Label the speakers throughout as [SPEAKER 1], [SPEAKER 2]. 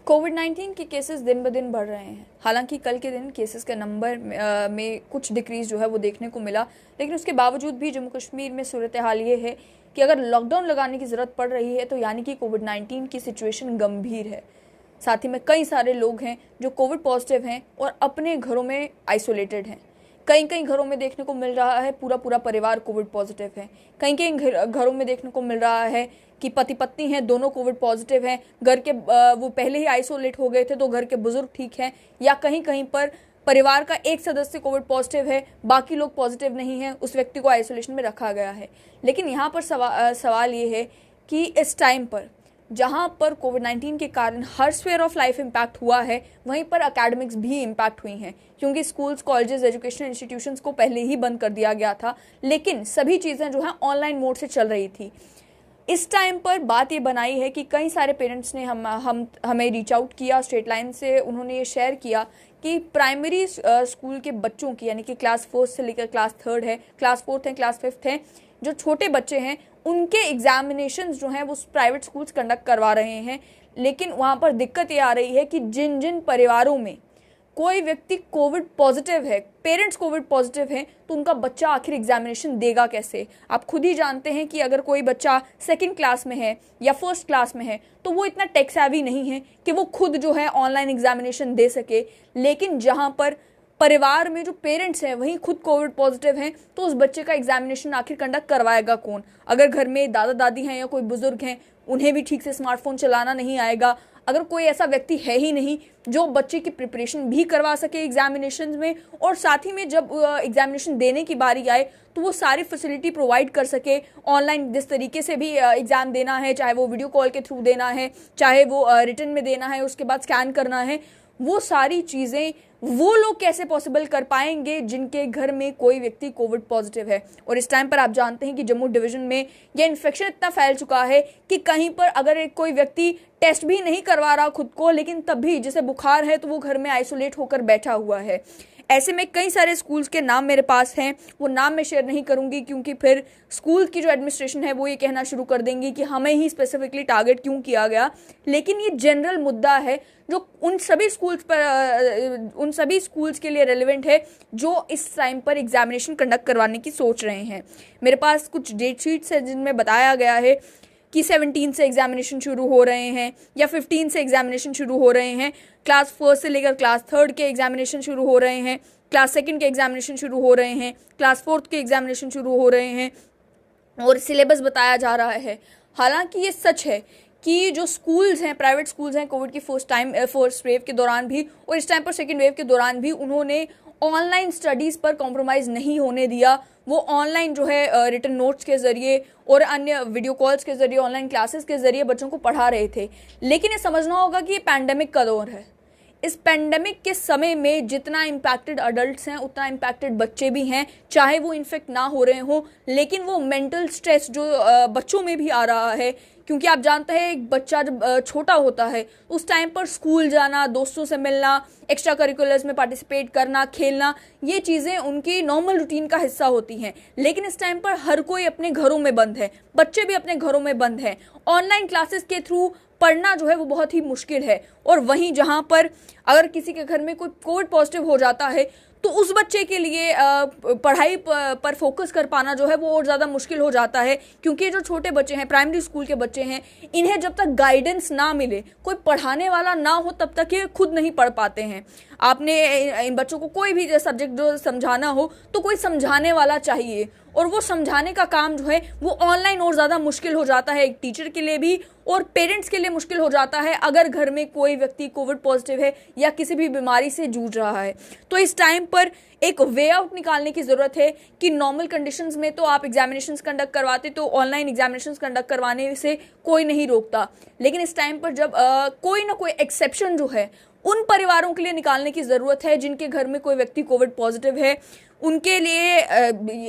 [SPEAKER 1] कोविड-19 के केसेस दिन ब दिन बढ़ रहे हैं। हालांकि कल के दिन केसेस के नंबर में कुछ डिक्रीज जो है वो देखने को मिला, लेकिन उसके बावजूद भी जम्मू कश्मीर में सूरत हाल ये है कि अगर लॉकडाउन लगाने की ज़रूरत पड़ रही है तो यानी कि कोविड-19 की सिचुएशन गंभीर है। साथ ही में कई सारे लोग हैं जो कोविड पॉजिटिव हैं और अपने घरों में आइसोलेटेड हैं। कई कई घरों में देखने को मिल रहा है पूरा पूरा परिवार कोविड पॉजिटिव है। कई कई घरों में देखने को मिल रहा है कि पति पत्नी हैं, दोनों कोविड पॉजिटिव हैं। घर के वो पहले ही आइसोलेट हो गए थे तो घर के बुजुर्ग ठीक हैं, या कहीं कहीं पर परिवार का एक सदस्य कोविड पॉजिटिव है, बाकी लोग पॉजिटिव नहीं हैं, उस व्यक्ति को आइसोलेशन में रखा गया है। लेकिन यहाँ पर सवाल ये है कि इस टाइम पर जहाँ पर कोविड-19 के कारण हर स्फीयर ऑफ लाइफ इम्पैक्ट हुआ है, वहीं पर एकेडमिक्स भी इम्पैक्ट हुई हैं, क्योंकि स्कूल्स, कॉलेजेस, एजुकेशनल इंस्टीट्यूशंस को पहले ही बंद कर दिया गया था, लेकिन सभी चीज़ें जो हैं ऑनलाइन मोड से चल रही थी। इस टाइम पर बात ये बनाई है कि कई सारे पेरेंट्स ने हमें रीच आउट किया स्ट्रेट लाइन से। उन्होंने ये शेयर किया कि प्राइमरी स्कूल के बच्चों की, यानी कि क्लास 4 से लेकर क्लास 3 है, क्लास 4 है, क्लास 5 है, जो छोटे बच्चे हैं उनके एग्जामिनेशंस जो हैं वो प्राइवेट स्कूल्स कंडक्ट करवा रहे हैं। लेकिन वहाँ पर दिक्कत ये आ रही है कि जिन जिन परिवारों में कोई व्यक्ति कोविड पॉजिटिव है, पेरेंट्स कोविड पॉजिटिव हैं, तो उनका बच्चा आखिर एग्जामिनेशन देगा कैसे। आप खुद ही जानते हैं कि अगर कोई बच्चा 2nd क्लास में है या 1st क्लास में है तो वो इतना टेक सेवी नहीं है कि वो खुद जो है ऑनलाइन एग्जामिनेशन दे सके। लेकिन जहाँ पर परिवार में जो पेरेंट्स हैं वहीं खुद कोविड पॉजिटिव हैं, तो उस बच्चे का एग्जामिनेशन आखिर कंडक्ट करवाएगा कौन। अगर घर में दादा दादी हैं या कोई बुजुर्ग हैं, उन्हें भी ठीक से स्मार्टफोन चलाना नहीं आएगा। अगर कोई ऐसा व्यक्ति है ही नहीं जो बच्चे की प्रिपरेशन भी करवा सके एग्जामिनेशन में, और साथ ही में जब एग्जामिनेशन देने की बारी आए तो वो सारी फैसिलिटी प्रोवाइड कर सके ऑनलाइन, जिस तरीके से भी एग्ज़ाम देना है, चाहे वो वीडियो कॉल के थ्रू देना है, चाहे वो रिटन में देना है, उसके बाद स्कैन करना है, वो सारी चीज़ें वो लोग कैसे पॉसिबल कर पाएंगे जिनके घर में कोई व्यक्ति कोविड पॉजिटिव है। और इस टाइम पर आप जानते हैं कि जम्मू डिवीज़न में यह इन्फेक्शन इतना फैल चुका है कि कहीं पर अगर कोई व्यक्ति टेस्ट भी नहीं करवा रहा खुद को, लेकिन तब भी जैसे बुखार है तो वो घर में आइसोलेट होकर बैठा हुआ है। ऐसे में कई सारे स्कूल्स के नाम मेरे पास हैं, वो नाम मैं शेयर नहीं करूंगी क्योंकि फिर स्कूल की जो एडमिनिस्ट्रेशन है वो ये कहना शुरू कर देंगी कि हमें ही स्पेसिफिकली टारगेट क्यों किया गया। लेकिन ये जनरल मुद्दा है जो उन सभी स्कूल्स के लिए रेलिवेंट है जो इस टाइम पर एग्जामिनेशन कंडक्ट करवाने की सोच रहे हैं। मेरे पास कुछ डेट शीट्स है जिनमें बताया गया है कि 17 से एग्जामिनेशन शुरू हो रहे हैं या 15 से एग्जामिनेशन शुरू हो रहे हैं, क्लास 1 से लेकर क्लास 3 के एग्जामिनेशन शुरू हो रहे हैं, क्लास 2 के एग्जामिनेशन शुरू हो रहे हैं, क्लास 4 के एग्जामिनेशन शुरू हो रहे हैं, और सिलेबस बताया जा रहा है। हालांकि ये सच है कि जो स्कूल्स हैं, प्राइवेट स्कूल्स हैं, कोविड की फर्स्ट वेव के दौरान भी और इस टाइम पर 2nd वेव के दौरान भी उन्होंने ऑनलाइन स्टडीज़ पर कॉम्प्रोमाइज़ नहीं होने दिया। वो ऑनलाइन जो है रिटन नोट्स के ज़रिए और अन्य वीडियो कॉल्स के ज़रिए, ऑनलाइन क्लासेस के ज़रिए बच्चों को पढ़ा रहे थे। लेकिन ये समझना होगा कि ये पैंडेमिक का दौर है। इस पैंडेमिक के समय में जितना इम्पैक्टेड अडल्ट्स हैं उतना इम्पैक्टेड बच्चे भी हैं, चाहे वो इन्फेक्ट ना हो रहे हों, लेकिन वो मेंटल स्ट्रेस जो बच्चों में भी आ रहा है, क्योंकि आप जानते हैं एक बच्चा जब छोटा होता है उस टाइम पर स्कूल जाना, दोस्तों से मिलना, एक्स्ट्रा करिकुलर्स में पार्टिसिपेट करना, खेलना, ये चीज़ें उनकी नॉर्मल रूटीन का हिस्सा होती हैं। लेकिन इस टाइम पर हर कोई अपने घरों में बंद है, बच्चे भी अपने घरों में बंद हैं। ऑनलाइन क्लासेस के थ्रू पढ़ना जो है वो बहुत ही मुश्किल है। और वहीं जहाँ पर अगर किसी के घर में कोई कोविड पॉजिटिव हो जाता है तो उस बच्चे के लिए पढ़ाई पर फोकस कर पाना जो है वो और ज़्यादा मुश्किल हो जाता है, क्योंकि जो छोटे बच्चे हैं, प्राइमरी स्कूल के बच्चे हैं, इन्हें जब तक गाइडेंस ना मिले, कोई पढ़ाने वाला ना हो, तब तक ये खुद नहीं पढ़ पाते हैं। आपने इन बच्चों को कोई भी सब्जेक्ट जो समझाना हो तो कोई समझाने वाला चाहिए, और वो समझाने का काम जो है वो ऑनलाइन और ज़्यादा मुश्किल हो जाता है, एक टीचर के लिए भी और पेरेंट्स के लिए मुश्किल हो जाता है अगर घर में कोई व्यक्ति कोविड पॉजिटिव है या किसी भी बीमारी से जूझ रहा है। तो इस टाइम पर एक वे आउट निकालने की ज़रूरत है कि नॉर्मल कंडीशंस में तो आप एग्जामिनेशंस कंडक्ट करवाते, तो ऑनलाइन एग्जामिनेशंस कंडक्ट करवाने से कोई नहीं रोकता। लेकिन इस टाइम पर जब कोई ना कोई एक्सेप्शन जो है उन परिवारों के लिए निकालने की ज़रूरत है जिनके घर में कोई व्यक्ति कोविड पॉजिटिव है, उनके लिए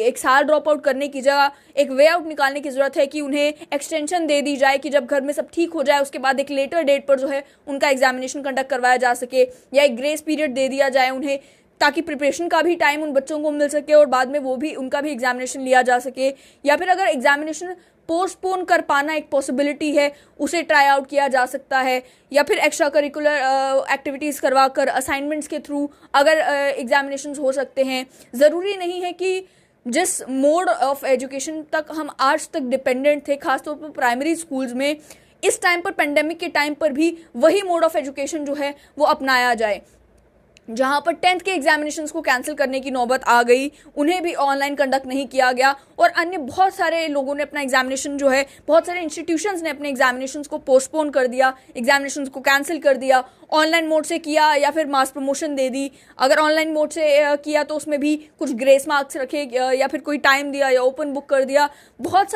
[SPEAKER 1] एक साल ड्रॉप आउट करने की जगह एक वे आउट निकालने की ज़रूरत है कि उन्हें एक्सटेंशन दे दी जाए कि जब घर में सब ठीक हो जाए उसके बाद एक लेटर डेट पर जो है उनका एग्जामिनेशन कंडक्ट करवाया जा सके, या एक ग्रेस पीरियड दे दिया जाए उन्हें, ताकि प्रिपरेशन का भी टाइम उन बच्चों को मिल सके और बाद में वो भी उनका भी एग्जामिनेशन लिया जा सके। या फिर अगर एग्जामिनेशन पोस्टपोन कर पाना एक पॉसिबिलिटी है, उसे ट्राई आउट किया जा सकता है, या फिर एक्स्ट्रा करिकुलर एक्टिविटीज़ करवा कर असाइनमेंट्स के थ्रू अगर एग्जामिनेशंस हो सकते हैं। ज़रूरी नहीं है कि जिस मोड ऑफ एजुकेशन तक हम आज तक डिपेंडेंट थे, खासतौर पर प्राइमरी स्कूल्स में, इस टाइम पर पेंडेमिक के टाइम पर भी वही मोड ऑफ एजुकेशन जो है वो अपनाया जाए। जहाँ पर 10th के एग्जामिनेशंस को कैंसिल करने की नौबत आ गई, उन्हें भी ऑनलाइन कंडक्ट नहीं किया गया, और अन्य बहुत सारे लोगों ने अपना एग्जामिनेशन जो है, बहुत सारे इंस्टीट्यूशंस ने अपने एग्जामिनेशंस को पोस्टपोन कर दिया, एग्जामिनेशंस को कैंसिल कर दिया, ऑनलाइन मोड से किया या फिर मास प्रमोशन दे दी। अगर ऑनलाइन मोड से किया तो उसमें भी कुछ ग्रेस मार्क्स रखे या फिर कोई टाइम दिया या ओपन बुक कर दिया। बहुत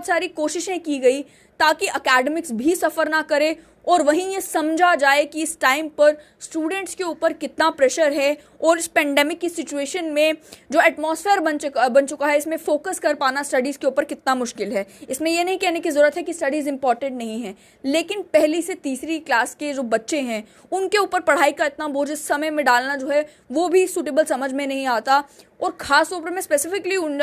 [SPEAKER 1] सारी कोशिशें की गई ताकि एकेडमिक्स भी सफ़र ना करे, और वहीं ये समझा जाए कि इस टाइम पर स्टूडेंट्स के ऊपर कितना प्रेशर है, और इस पेंडेमिक की सिचुएशन में जो एटमॉस्फेयर बन चुका है, इसमें फोकस कर पाना स्टडीज़ के ऊपर कितना मुश्किल है। इसमें यह नहीं कहने की ज़रूरत है कि स्टडीज़ इंपॉर्टेंट नहीं है, लेकिन पहली से तीसरी क्लास के जो बच्चे हैं उनके ऊपर पढ़ाई का इतना बोझ इस समय में डालना जो है वो भी सूटेबल समझ में नहीं आता। और ख़ास तौर पर मैं स्पेसिफिकली उन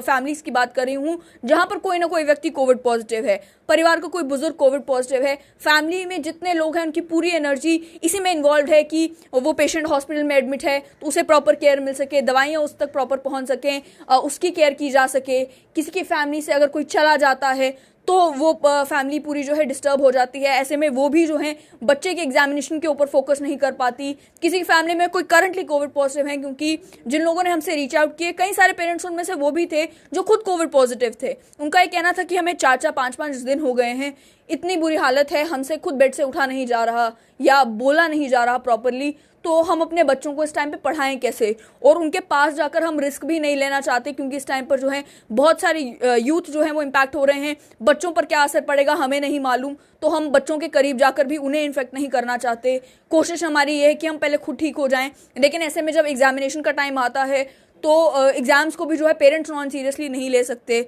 [SPEAKER 1] फैमिलीज़ की बात कर रही हूँ जहाँ पर कोई ना कोई व्यक्ति कोविड पॉजिटिव है, परिवार का कोई बुजुर्ग कोविड पॉजिटिव है, फैमिली में जितने लोग हैं उनकी पूरी एनर्जी इसी में इन्वॉल्व है कि वो पेशेंट हॉस्पिटल में एडमिट है तो उसे प्रॉपर केयर मिल सके, दवाइयाँ उस तक प्रॉपर पहुँच सकें, उसकी केयर की जा सके। किसी की फैमिली से अगर कोई चला जाता है तो वो फैमिली पूरी जो है डिस्टर्ब हो जाती है। ऐसे में वो भी जो है बच्चे के एग्जामिनेशन के ऊपर फोकस नहीं कर पाती। किसी की फैमिली में कोई करंटली कोविड पॉजिटिव है, क्योंकि जिन लोगों ने हमसे रीच आउट किए कई सारे पेरेंट्स उनमें से वो भी थे जो खुद कोविड पॉजिटिव थे। उनका ये कहना था कि हमें 4-4 5-5 दिन हो गए हैं, इतनी बुरी हालत है, हमसे खुद बेड से उठा नहीं जा रहा या बोला नहीं जा रहा प्रॉपरली, तो हम अपने बच्चों को इस टाइम पे पढ़ाएं कैसे। और उनके पास जाकर हम रिस्क भी नहीं लेना चाहते, क्योंकि इस टाइम पर जो है बहुत सारी यूथ जो है वो इम्पैक्ट हो रहे हैं। बच्चों पर क्या असर पड़ेगा हमें नहीं मालूम, तो हम बच्चों के करीब जाकर भी उन्हें इन्फेक्ट नहीं करना चाहते। कोशिश हमारी ये है कि हम पहले खुद ठीक हो जाएं, लेकिन ऐसे में जब एग्जामिनेशन का टाइम आता है तो एग्जाम्स को भी जो है पेरेंट्स नॉन सीरियसली नहीं ले सकते।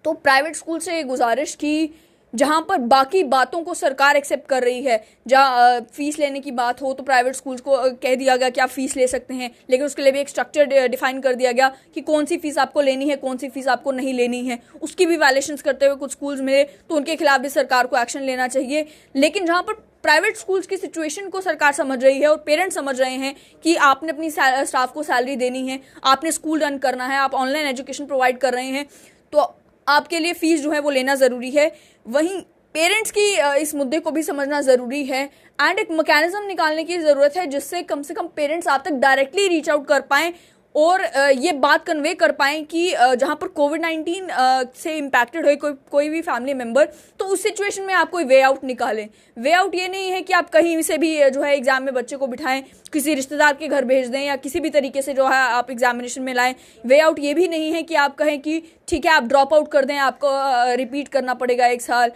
[SPEAKER 1] तो प्राइवेट स्कूल से ये गुजारिश की जहाँ पर बाकी बातों को सरकार एक्सेप्ट कर रही है, जहाँ फीस लेने की बात हो तो प्राइवेट स्कूल्स को कह दिया गया कि आप फीस ले सकते हैं, लेकिन उसके लिए भी एक स्ट्रक्चर डिफाइन कर दिया गया कि कौन सी फीस आपको लेनी है, कौन सी फीस आपको नहीं लेनी है। उसकी भी वायलेशंस करते हुए कुछ स्कूल्स मिले तो उनके खिलाफ भी सरकार को एक्शन लेना चाहिए। लेकिन जहाँ पर प्राइवेट स्कूल्स की सिचुएशन को सरकार समझ रही है और पेरेंट्स समझ रहे हैं कि आपने अपनी स्टाफ को सैलरी देनी है, आपने स्कूल रन करना है, आप ऑनलाइन एजुकेशन प्रोवाइड कर रहे हैं, तो आपके लिए फ़ीस जो है वो लेना ज़रूरी है। वहीं पेरेंट्स की इस मुद्दे को भी समझना ज़रूरी है, एंड एक मैकेनिज्म निकालने की ज़रूरत है जिससे कम से कम पेरेंट्स आप तक डायरेक्टली रीच आउट कर पाएँ और ये बात कन्वे कर पाएँ कि जहाँ पर कोविड-19 से इम्पैक्टेड हो कोई भी फैमिली मेम्बर, तो उस सिचुएशन में आप कोई वे आउट निकालें। वे आउट ये नहीं है कि आप कहीं से भी जो है एग्ज़ाम में बच्चे को बिठाएं, किसी रिश्तेदार के घर भेज दें या किसी भी तरीके से जो है आप एग्जामिनेशन में लाएं। वे आउट ये भी नहीं है कि आप कहें कि ठीक है आप ड्रॉप आउट कर दें, आपको रिपीट करना पड़ेगा 1 साल।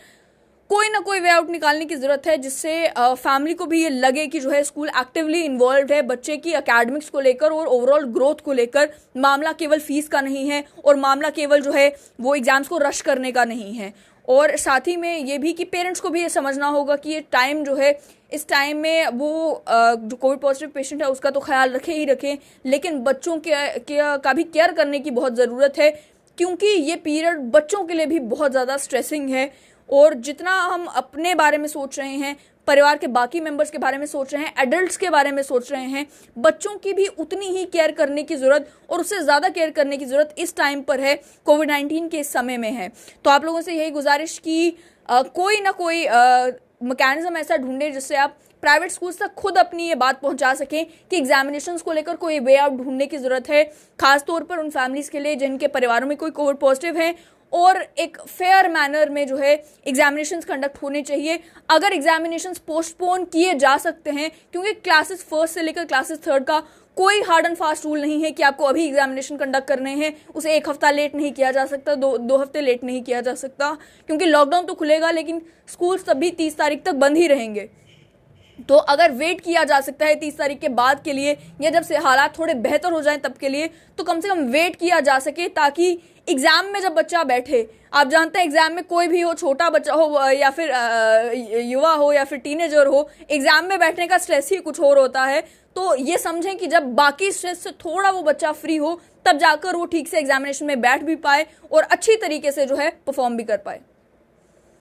[SPEAKER 1] कोई ना कोई वे आउट निकालने की ज़रूरत है जिससे फैमिली को भी ये लगे कि जो है स्कूल एक्टिवली इन्वॉल्व है बच्चे की एकेडमिक्स को लेकर और ओवरऑल ग्रोथ को लेकर। मामला केवल फीस का नहीं है और मामला केवल जो है वो एग्ज़ाम्स को रश करने का नहीं है। और साथ ही में ये भी कि पेरेंट्स को भी ये समझना होगा कि ये टाइम जो है, इस टाइम में वो जो कोविड पॉजिटिव पेशेंट है उसका तो ख्याल रखें, लेकिन बच्चों का भी केयर करने की बहुत ज़रूरत है, क्योंकि ये पीरियड बच्चों के लिए भी बहुत ज़्यादा स्ट्रेसिंग है। और जितना हम अपने बारे में सोच रहे हैं, परिवार के बाकी मेंबर्स के बारे में सोच रहे हैं, एडल्ट्स के बारे में सोच रहे हैं, बच्चों की भी उतनी ही केयर करने की ज़रूरत और उससे ज़्यादा केयर करने की ज़रूरत इस टाइम पर है, कोविड-19 के इस समय में है। तो आप लोगों से यही गुजारिश कि कोई ना कोई मैकेनिज्म ऐसा ढूंढे जिससे आप प्राइवेट स्कूल्स तक खुद अपनी ये बात पहुंचा सकें कि एग्जामिनेशंस को लेकर कोई वे आउट ढूंढने की ज़रूरत है, खासतौर पर उन फैमिलीज़ के लिए जिनके परिवारों में कोई कोविड पॉजिटिव है। और एक फेयर मैनर में जो है एग्जामिनेशंस कंडक्ट होने चाहिए। अगर एग्जामिनेशंस पोस्टपोन किए जा सकते हैं, क्योंकि क्लासेस 1st से लेकर क्लासेस 3rd का कोई हार्ड एंड फास्ट रूल नहीं है कि आपको अभी एग्जामिनेशन कंडक्ट करने हैं, उसे 1 हफ्ता लेट नहीं किया जा सकता, 2 हफ्ते लेट नहीं किया जा सकता, क्योंकि लॉकडाउन तो खुलेगा लेकिन स्कूल्स तब भी 30 तारीख तक बंद ही रहेंगे। तो अगर वेट किया जा सकता है 30 तारीख के बाद के लिए या जब से हालात थोड़े बेहतर हो जाएं तब के लिए, तो कम से कम वेट किया जा सके, ताकि एग्ज़ाम में जब बच्चा बैठे, आप जानते हैं एग्ज़ाम में कोई भी हो, छोटा बच्चा हो या फिर युवा हो या फिर टीनेजर हो, एग्ज़ाम में बैठने का स्ट्रेस ही कुछ और होता है। तो ये समझें कि जब बाकी स्ट्रेस से थोड़ा वो बच्चा फ्री हो, तब जाकर वो ठीक से एग्जामिनेशन में बैठ भी पाए और अच्छी तरीके से जो है परफॉर्म भी कर पाए।